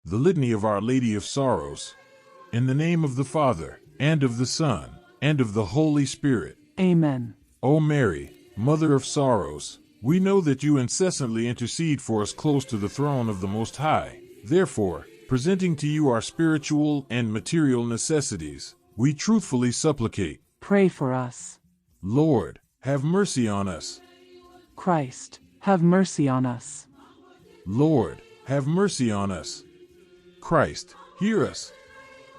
The Litany of Our Lady of Sorrows. In the name of the Father, and of the Son, and of the Holy Spirit. Amen. O Mary, Mother of Sorrows, we know that you incessantly intercede for us close to the throne of the Most High. Therefore, presenting to you our spiritual and material necessities, we truthfully supplicate. Pray for us. Lord, have mercy on us. Christ, have mercy on us. Lord, have mercy on us. Christ, hear us.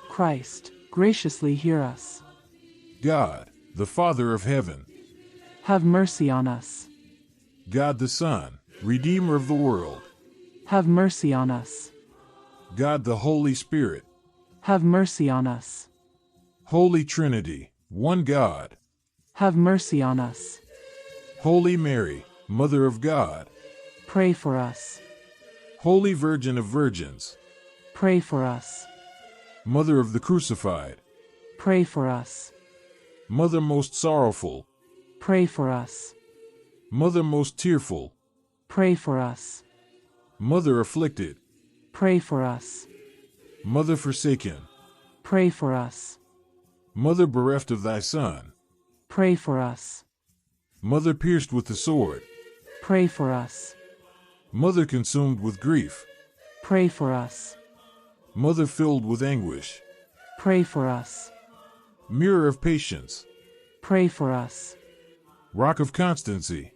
Christ, graciously hear us. God, the Father of heaven, have mercy on us. God the Son, Redeemer of the world, have mercy on us. God the Holy Spirit, have mercy on us. Holy Trinity, one God, have mercy on us. Holy Mary, Mother of God, pray for us. Holy Virgin of Virgins, pray for us. Mother of the Crucified, pray for us. Mother most sorrowful, pray for us. Mother most tearful, pray for us. Mother afflicted, pray for us. Mother forsaken, pray for us. Mother bereft of thy Son, pray for us. Mother pierced with the sword, pray for us. Mother consumed with grief, pray for us. Mother filled with anguish, pray for us. Mirror of patience, pray for us. Rock of constancy,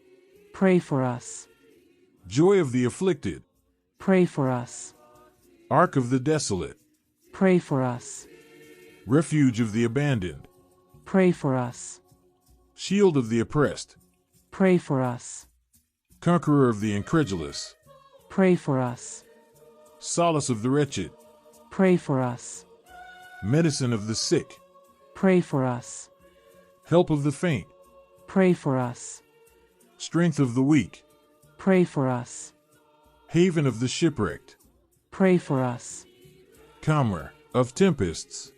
pray for us. Joy of the afflicted, pray for us. Ark of the desolate, pray for us. Refuge of the abandoned, pray for us. Shield of the oppressed, pray for us. Conqueror of the incredulous, pray for us. Solace of the wretched, pray for us. Medicine of the sick, pray for us. Help of the faint, pray for us. Strength of the weak, pray for us. Haven of the shipwrecked, pray for us. Calmer of tempests,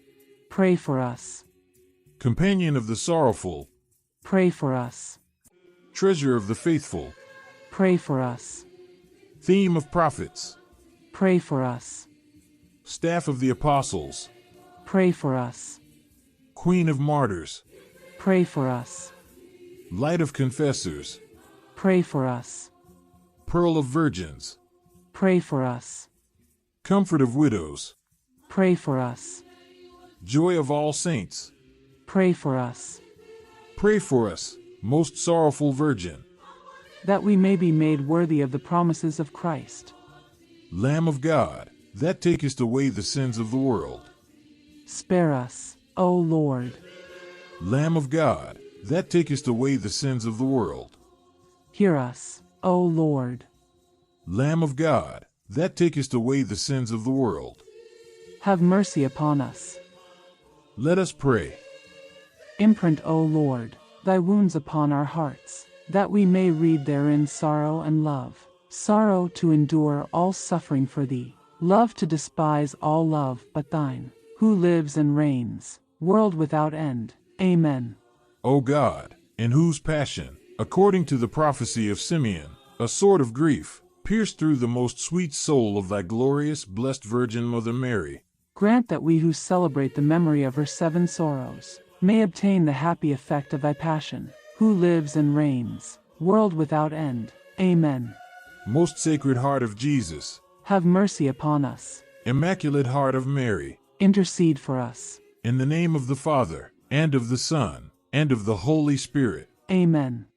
pray for us. Companion of the sorrowful, pray for us. Treasure of the faithful, pray for us. Theme of prophets, pray for us. Staff of the apostles, pray for us. Queen of martyrs, pray for us. Light of confessors, pray for us. Pearl of virgins, pray for us. Comfort of widows, pray for us. Joy of all saints, pray for us. pray for us, most sorrowful Virgin, that we may be made worthy of the promises of Christ. Lamb of God, that takest away the sins of the world, spare us, O Lord. Lamb of God, that takest away the sins of the world, hear us, O Lord. Lamb of God, that takest away the sins of the world, have mercy upon us. Let us pray. Imprint, O Lord, thy wounds upon our hearts, that we may read therein sorrow and love, sorrow to endure all suffering for thee, love to despise all love but thine, who lives and reigns, world without end. Amen. O God, in whose passion, according to the prophecy of Simeon, a sword of grief pierced through the most sweet soul of thy glorious, blessed Virgin Mother Mary, grant that we who celebrate the memory of her 7 sorrows may obtain the happy effect of thy passion, who lives and reigns, world without end. Amen. Most Sacred Heart of Jesus, have mercy upon us. Immaculate Heart of Mary, intercede for us. In the name of the Father, and of the Son, and of the Holy Spirit. Amen.